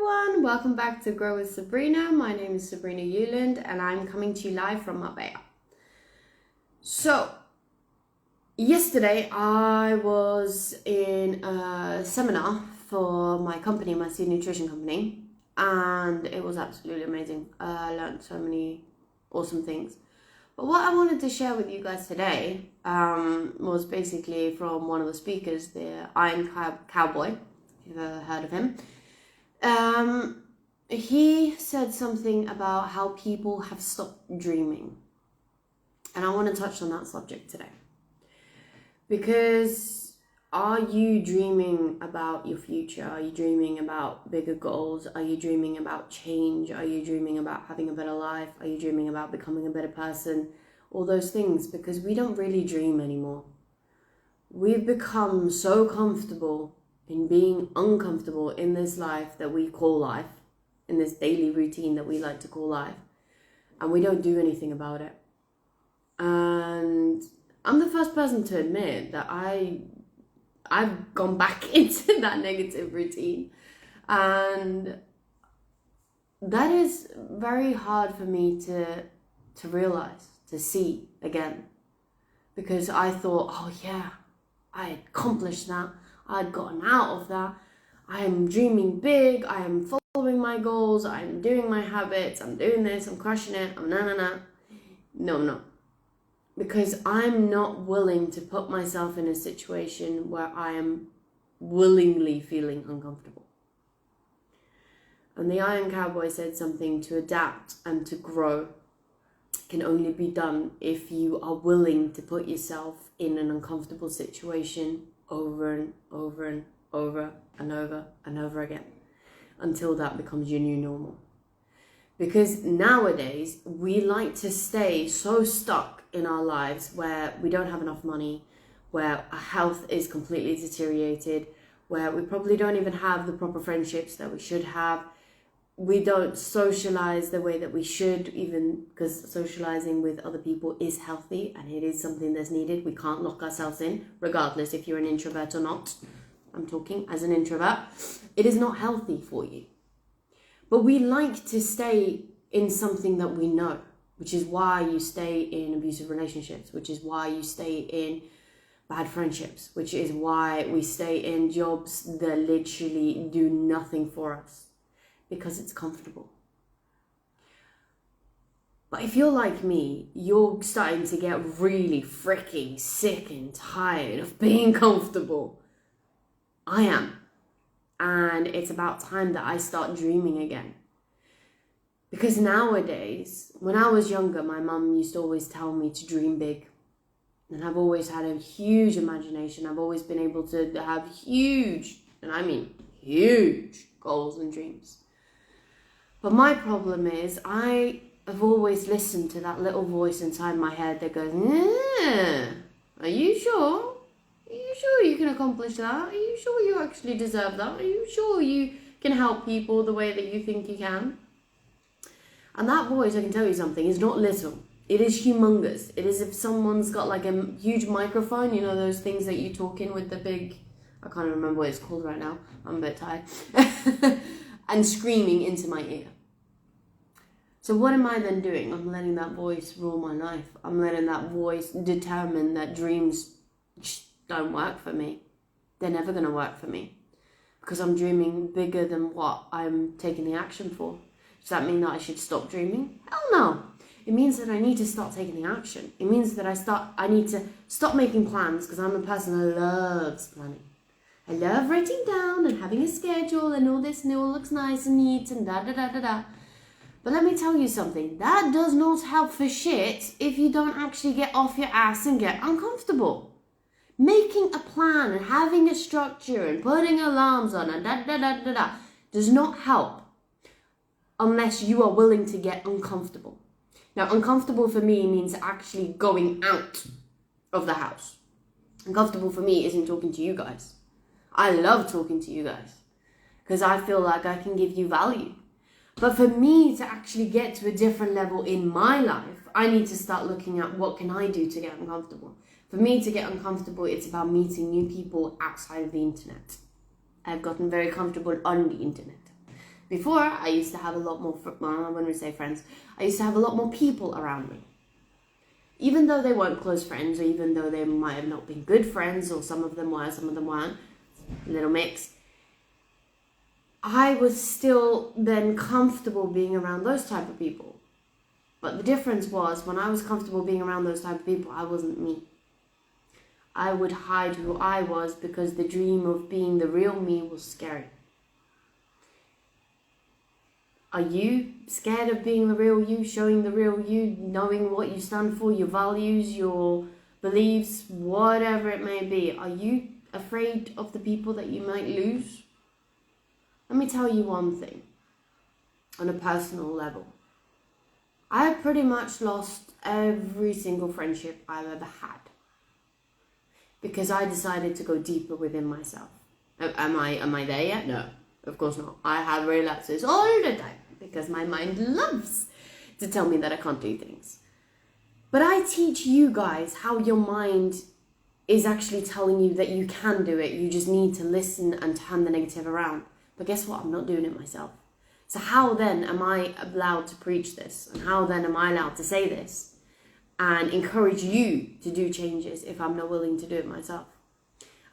everyone, welcome back to Grow With Sabrina. My name is Sabrina Euland and I'm coming to you live from Marbella. So, yesterday I was in a seminar for my company, my seed nutrition company, and it was absolutely amazing. I learned so many awesome things. But what I wanted to share with you guys today was basically from one of the speakers, the Iron Cowboy, if you've ever heard of him. He said something about how people have stopped dreaming. And I want to touch on that subject today. Because are you dreaming about your future? Are you dreaming about bigger goals? Are you dreaming about change? Are you dreaming about having a better life? Are you dreaming about becoming a better person? All those things, because we don't really dream anymore. We've become so comfortable in being uncomfortable in this life that we call life, in this daily routine that we like to call life, and we don't do anything about it. And I'm the first person to admit that I've gone back into that negative routine, and that is very hard for me to realize, to see again, because I thought, oh yeah, I accomplished that, I'd gotten out of that, I am dreaming big, I am following my goals, I'm doing my habits, I'm doing this, I'm crushing it, I'm No, I'm not. Because I'm not willing to put myself in a situation where I am willingly feeling uncomfortable. And the Iron Cowboy said something: to adapt and to grow can only be done if you are willing to put yourself in an uncomfortable situation over and over and over and over and over again until that becomes your new normal. Because nowadays we like to stay so stuck in our lives where we don't have enough money, where our health is completely deteriorated, where we probably don't even have the proper friendships that we should have. We don't socialize the way that we should, even because socializing with other people is healthy and it is something that's needed. We can't lock ourselves in, regardless if you're an introvert or not. I'm talking as an introvert. It is not healthy for you. But we like to stay in something that we know, which is why you stay in abusive relationships, which is why you stay in bad friendships, which is why we stay in jobs that literally do nothing for us. Because it's comfortable. But if you're like me, you're starting to get really freaking sick and tired of being comfortable. I am. And it's about time that I start dreaming again. Because nowadays, when I was younger, my mum used to always tell me to dream big. And I've always had a huge imagination. I've always been able to have huge, and I mean huge, goals and dreams. But my problem is I have always listened to that little voice inside my head that goes, are you sure? Are you sure you can accomplish that? Are you sure you actually deserve that? Are you sure you can help people the way that you think you can? And that voice, I can tell you something, is not little. It is humongous. It is if someone's got like a huge microphone, you know, those things that you talk in with the big, I can't remember what it's called right now. I'm a bit tired. And screaming into my ear. So what am I then doing? I'm letting that voice rule my life. I'm letting that voice determine that dreams don't work for me. They're never going to work for me. Because I'm dreaming bigger than what I'm taking the action for. Does that mean that I should stop dreaming? Hell no. It means that I need to start taking the action. It means that I need to stop making plans, because I'm a person that loves planning. I love writing down and having a schedule and all this, and it all looks nice and neat and da-da-da-da-da. But let me tell you something, that does not help for shit if you don't actually get off your ass and get uncomfortable. Making a plan and having a structure and putting alarms on and da-da-da-da-da does not help unless you are willing to get uncomfortable. Now, uncomfortable for me means actually going out of the house. Uncomfortable for me isn't talking to you guys. I love talking to you guys because I feel like I can give you value. But for me to actually get to a different level in my life, I need to start looking at what can I do to get uncomfortable. For me to get uncomfortable, it's about meeting new people outside of the internet. I've gotten very comfortable on the internet. Before, I used to have a lot more, when we say friends, I used to have a lot more people around me. Even though they weren't close friends, or even though they might have not been good friends, or some of them were, some of them weren't, a little mix, I was still then comfortable being around those type of people. But the difference was, when I was comfortable being around those type of people, I wasn't me. I would hide who I was because the dream of being the real me was scary. Are you scared of being the real you, showing the real you, knowing what you stand for, your values, your beliefs, whatever it may be? Are you afraid of the people that you might lose? Let me tell you one thing on a personal level. I pretty much lost every single friendship I've ever had because I decided to go deeper within myself. Am I there yet? No, of course not. I have relapses all the time because my mind loves to tell me that I can't do things. But I teach you guys how your mind is actually telling you that you can do it. You just need to listen and turn the negative around. But guess what? I'm not doing it myself. So how then am I allowed to preach this? And how then am I allowed to say this and encourage you to do changes if I'm not willing to do it myself?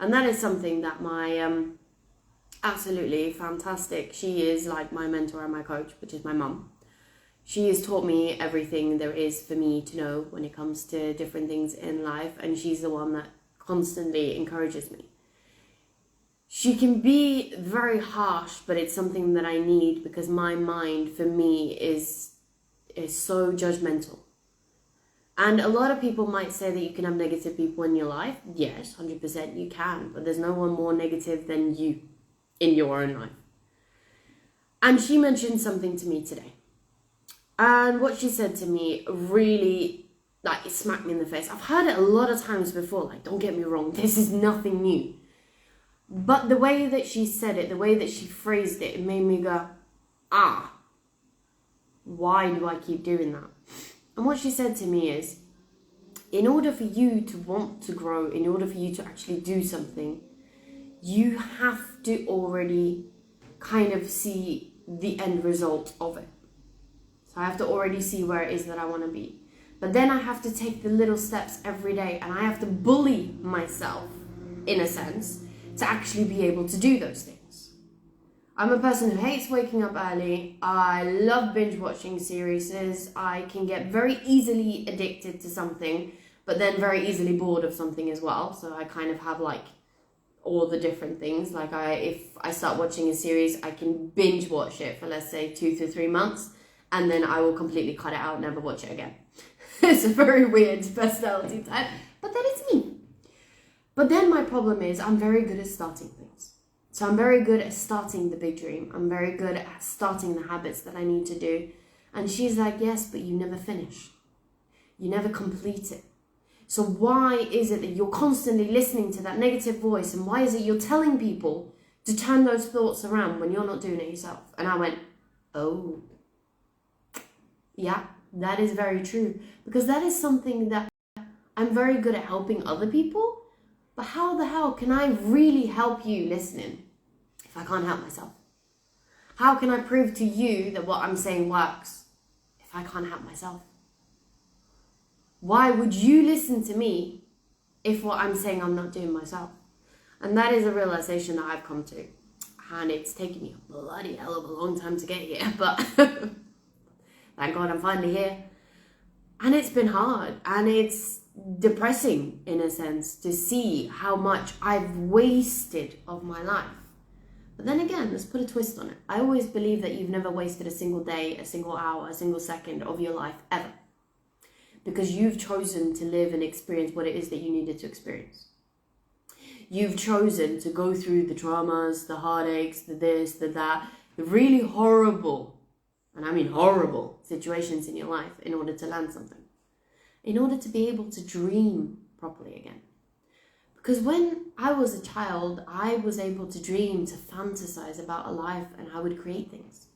And that is something that my absolutely fantastic, she is like my mentor and my coach, which is my mum. She has taught me everything there is for me to know when it comes to different things in life, and she's the one that constantly encourages me. She can be very harsh, but it's something that I need because my mind, for me, is so judgmental. And a lot of people might say that you can have negative people in your life. Yes, 100% you can, but there's no one more negative than you in your own life. And she mentioned something to me today. And what she said to me really, like, it smacked me in the face. I've heard it a lot of times before, like, don't get me wrong, this is nothing new. But the way that she said it, the way that she phrased it, it made me go, why do I keep doing that? And what she said to me is, in order for you to want to grow, in order for you to actually do something, you have to already kind of see the end result of it. So I have to already see where it is that I want to be. But then I have to take the little steps every day, and I have to bully myself, in a sense, to actually be able to do those things. I'm a person who hates waking up early. I love binge watching series. I can get very easily addicted to something, but then very easily bored of something as well. So I kind of have like all the different things. Like if I start watching a series, I can binge watch it for, let's say, 2 to 3 months, and then I will completely cut it out and never watch it again. It's a very weird personality type, but that is me. But then my problem is I'm very good at starting things. So I'm very good at starting the big dream. I'm very good at starting the habits that I need to do. And she's like, yes, but you never finish. You never complete it. So why is it that you're constantly listening to that negative voice? And why is it you're telling people to turn those thoughts around when you're not doing it yourself? And I went, oh, yeah, that is very true. Because that is something that I'm very good at helping other people. But how the hell can I really help you listening if I can't help myself? How can I prove to you that what I'm saying works if I can't help myself? Why would you listen to me if what I'm saying I'm not doing myself? And that is a realization that I've come to. And it's taken me a bloody hell of a long time to get here. But thank God I'm finally here. And it's been hard. And it's depressing, in a sense, to see how much I've wasted of my life. But then again, let's put a twist on it. I always believe that you've never wasted a single day, a single hour, a single second of your life ever. Because you've chosen to live and experience what it is that you needed to experience. You've chosen to go through the traumas, the heartaches, the this, the that, the really horrible, and I mean horrible, situations in your life in order to learn something. In order to be able to dream properly again. Because when I was a child, I was able to dream, to fantasize about a life and I would create things.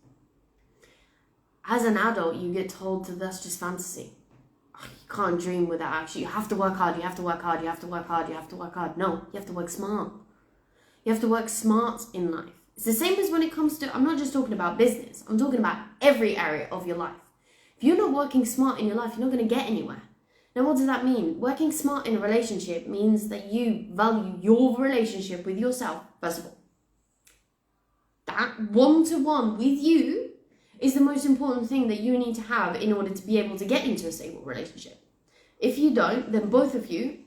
As an adult, you get told that that's just fantasy. You can't dream without action. You have to work hard, you have to work hard, you have to work hard, you have to work hard. No, you have to work smart. You have to work smart in life. It's the same as when it comes to, I'm not just talking about business, I'm talking about every area of your life. If you're not working smart in your life, you're not going to get anywhere. Now, what does that mean? Working smart in a relationship means that you value your relationship with yourself, first of all. That one-to-one with you is the most important thing that you need to have in order to be able to get into a stable relationship. If you don't, then both of you,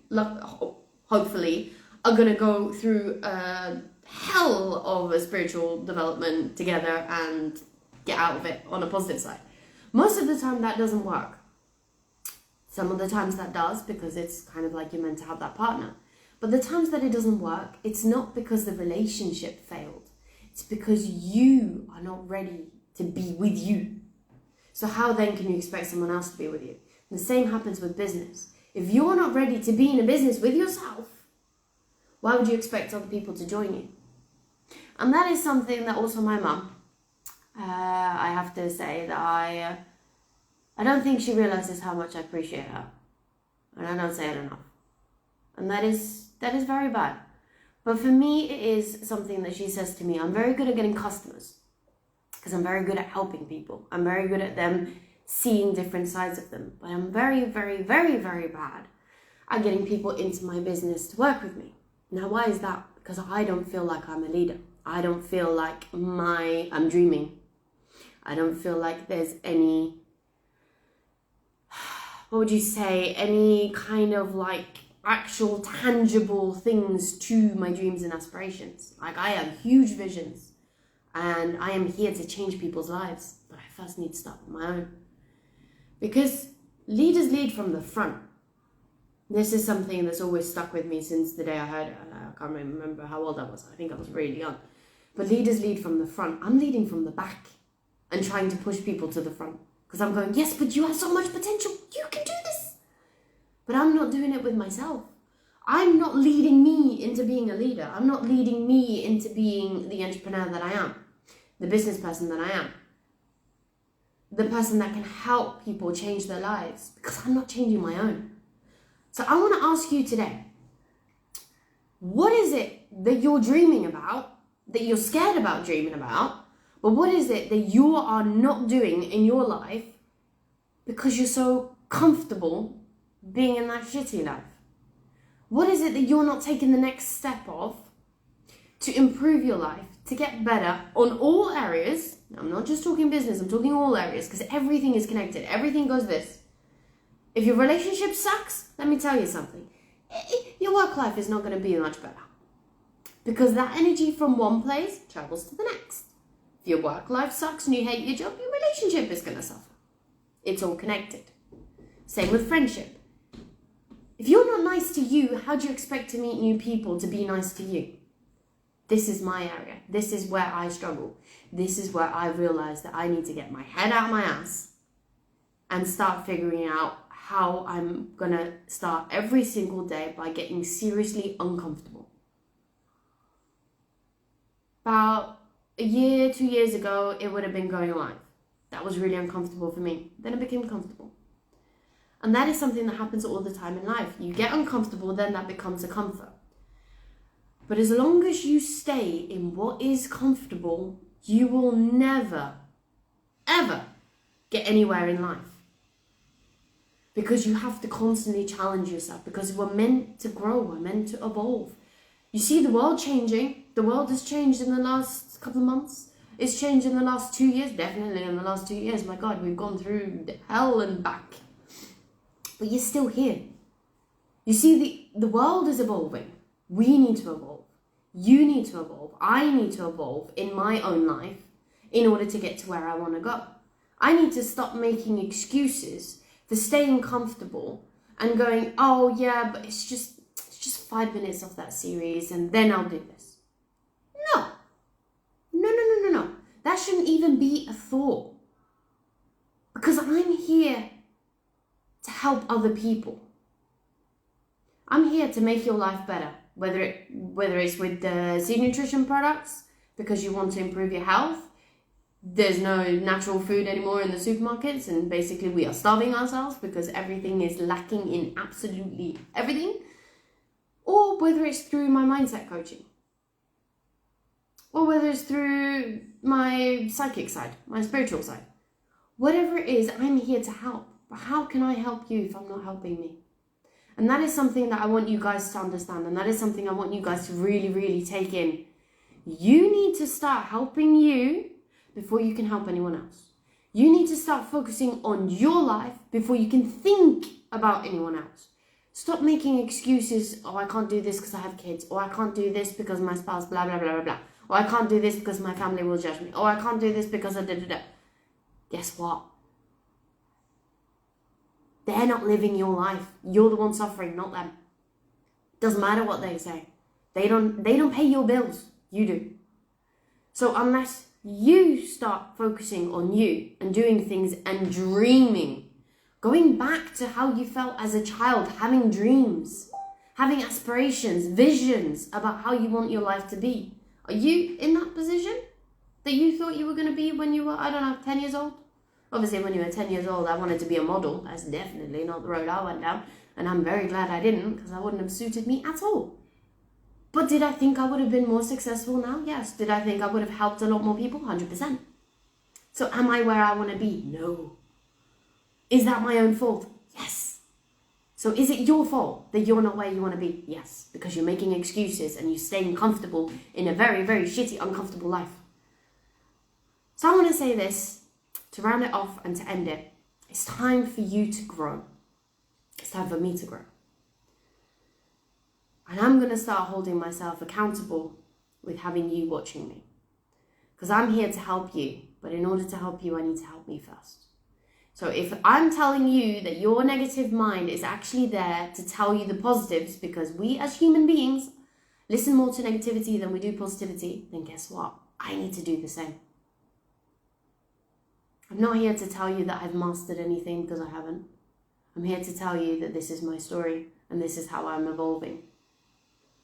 hopefully, are going to go through a hell of a spiritual development together and get out of it on a positive side. Most of the time that doesn't work. Some of the times that does, because it's kind of like you're meant to have that partner. But the times that it doesn't work, it's not because the relationship failed. It's because you are not ready to be with you. So how then can you expect someone else to be with you? The same happens with business. If you're not ready to be in a business with yourself, why would you expect other people to join you? And that is something that also my mum, I have to say that I don't think she realizes how much I appreciate her. And I don't say it enough. And that is very bad. But for me, it is something that she says to me. I'm very good at getting customers because I'm very good at helping people. I'm very good at them seeing different sides of them. But I'm very, very, very, very bad at getting people into my business to work with me. Now, why is that? Because I don't feel like I'm a leader. I don't feel like I'm dreaming. I don't feel like there's any, what would you say, any kind of like actual tangible things to my dreams and aspirations. Like I have huge visions and I am here to change people's lives, but I first need to start with my own. Because leaders lead from the front. This is something that's always stuck with me since the day I heard it. I can't remember how old I was. I think I was really young. But leaders lead from the front. I'm leading from the back and trying to push people to the front. Because I'm going, yes, but you have so much potential. You can do this. But I'm not doing it with myself. I'm not leading me into being a leader. I'm not leading me into being the entrepreneur that I am. The business person that I am. The person that can help people change their lives. Because I'm not changing my own. So I want to ask you today, what is it that you're dreaming about, that you're scared about dreaming about, but what is it that you are not doing in your life because you're so comfortable being in that shitty life? What is it that you're not taking the next step of to improve your life, to get better on all areas? I'm not just talking business, I'm talking all areas because everything is connected. Everything goes this. If your relationship sucks, let me tell you something. Your work life is not going to be much better. Because that energy from one place travels to the next. If your work life sucks and you hate your job, your relationship is going to suffer. It's all connected. Same with friendship. If you're not nice to you, how do you expect to meet new people to be nice to you? This is my area. This is where I struggle. This is where I realize that I need to get my head out of my ass and start figuring out how I'm going to start every single day by getting seriously uncomfortable. About a year, 2 years ago, it would have been going live. That was really uncomfortable for me. Then it became comfortable. And that is something that happens all the time in life. You get uncomfortable, then that becomes a comfort. But as long as you stay in what is comfortable, you will never, ever get anywhere in life. Because you have to constantly challenge yourself. Because we're meant to grow. We're meant to evolve. You see the world changing. The world has changed in the last couple of months. It's changed in the last 2 years. Definitely in the last 2 years. My God, we've gone through hell and back. But you're still here. You see, the world is evolving. We need to evolve. You need to evolve. I need to evolve in my own life in order to get to where I want to go. I need to stop making excuses for staying comfortable and going, oh yeah, but it's just 5 minutes of that series and then I'll do this. No. That shouldn't even be a thought. Because I'm here to help other people. I'm here to make your life better. Whether it's with the seed nutrition products, because you want to improve your health. There's no natural food anymore in the supermarkets, and basically we are starving ourselves because everything is lacking in absolutely everything. Or whether it's through my mindset coaching. or whether it's through my psychic side, my spiritual side. Whatever it is, I'm here to help. But how can I help you if I'm not helping me? And that is something that I want you guys to understand. And that is something I want you guys to really, really take in. You need to start helping you before you can help anyone else. You need to start focusing on your life before you can think about anyone else. Stop making excuses. Oh, I can't do this because I have kids. Or I can't do this because my spouse, blah, blah, blah, blah, blah. Or I can't do this because my family will judge me. Or I can't do this because I da. Guess what? They're not living your life. You're the one suffering, not them. Doesn't matter what they say. They don't pay your bills. You do. So unless you start focusing on you and doing things and dreaming, going back to how you felt as a child, having dreams, having aspirations, visions about how you want your life to be. Are you in that position that you thought you were going to be when you were, 10 years old? Obviously, when you were 10 years old, I wanted to be a model. That's definitely not the road I went down. And I'm very glad I didn't, because that wouldn't have suited me at all. But did I think I would have been more successful now? Yes. Did I think I would have helped a lot more people? 100%. So am I where I want to be? No. Is that my own fault? Yes. So is it your fault that you're not where you want to be? Yes. Because you're making excuses and you're staying comfortable in a very, very shitty, uncomfortable life. So I want to say this. To round it off and to end it, it's time for you to grow. It's time for me to grow. And I'm going to start holding myself accountable with having you watching me. Because I'm here to help you, but in order to help you, I need to help me first. So if I'm telling you that your negative mind is actually there to tell you the positives, because we as human beings listen more to negativity than we do positivity, then guess what? I need to do the same. I'm not here to tell you that I've mastered anything, because I haven't. I'm here to tell you that this is my story and this is how I'm evolving.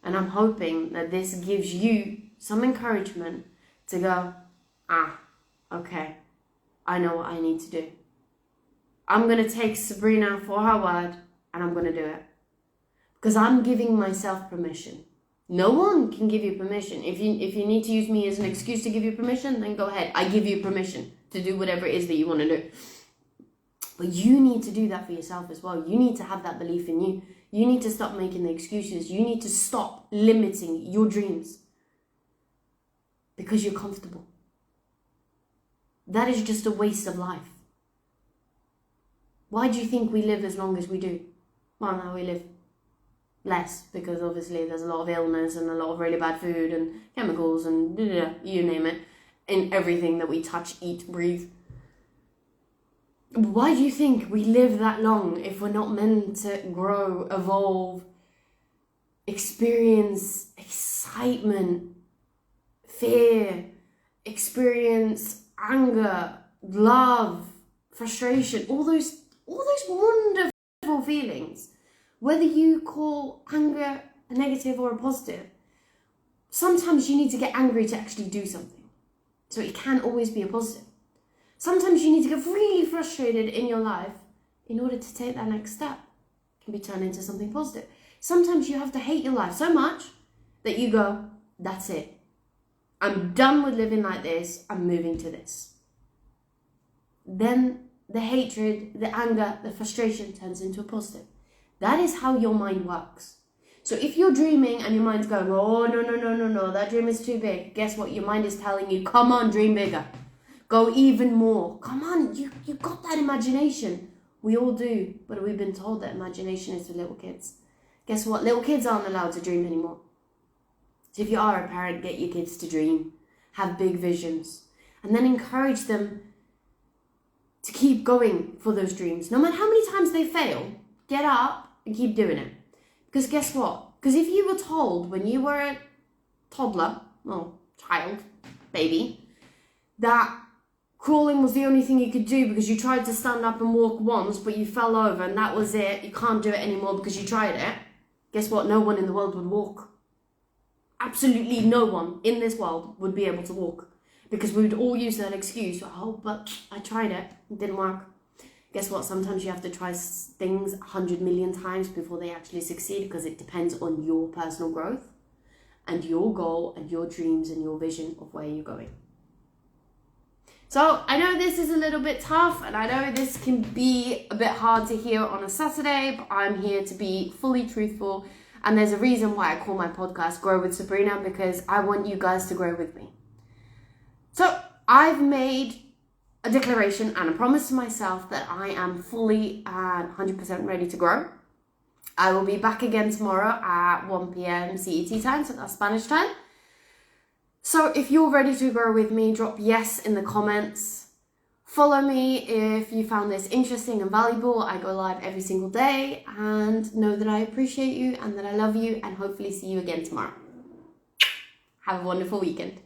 And I'm hoping that this gives you some encouragement to go, okay, I know what I need to do. I'm going to take Sabrina for her word and I'm going to do it. Because I'm giving myself permission. No one can give you permission. If you need to use me as an excuse to give you permission, then go ahead. I give you permission to do whatever it is that you want to do. But you need to do that for yourself as well. You need to have that belief in you. You need to stop making the excuses. You need to stop limiting your dreams because you're comfortable. That is just a waste of life. Why do you think we live as long as we do? Well, now we live less because obviously there's a lot of illness and a lot of really bad food and chemicals and you name it, in everything that we touch, eat, breathe. Why do you think we live that long if we're not meant to grow, evolve, experience excitement, fear, experience anger, love, frustration, all those wonderful feelings? Whether you call anger a negative or a positive, sometimes you need to get angry to actually do something. So it can't always be a positive. Sometimes you need to get really frustrated in your life in order to take that next step. It can be turned into something positive. Sometimes you have to hate your life so much that you go, that's it. I'm done with living like this. I'm moving to this. Then the hatred, the anger, the frustration turns into a positive. That is how your mind works. So if you're dreaming and your mind's going, oh, no, that dream is too big. Guess what? Your mind is telling you, come on, dream bigger. Go even more. Come on, you got that imagination. We all do, but we've been told that imagination is for little kids. Guess what? Little kids aren't allowed to dream anymore. So if you are a parent, get your kids to dream. Have big visions. And then encourage them to keep going for those dreams. No matter how many times they fail, get up and keep doing it. Because guess what? Because if you were told when you were a toddler, well, child, baby, that crawling was the only thing you could do because you tried to stand up and walk once, but you fell over and that was it, you can't do it anymore because you tried it, guess what? No one in the world would walk. Absolutely no one in this world would be able to walk. Because we would all use that excuse, oh, but I tried it didn't work. Guess what? Sometimes you have to try things 100 million times before they actually succeed because it depends on your personal growth. and your goal and your dreams and your vision of where you're going. So I know this is a little bit tough, and I know this can be a bit hard to hear on a Saturday, but I'm here to be fully truthful. And there's a reason why I call my podcast Grow With Sabrina, because I want you guys to grow with me. So I've made a declaration and a promise to myself that I am fully and 100% ready to grow. I will be back again tomorrow at 1 p.m. CET time, so that's Spanish time. So if you're ready to grow with me, drop yes in the comments. Follow me if you found this interesting and valuable. I go live every single day, and know that I appreciate you and that I love you, and hopefully see you again tomorrow. Have a wonderful weekend.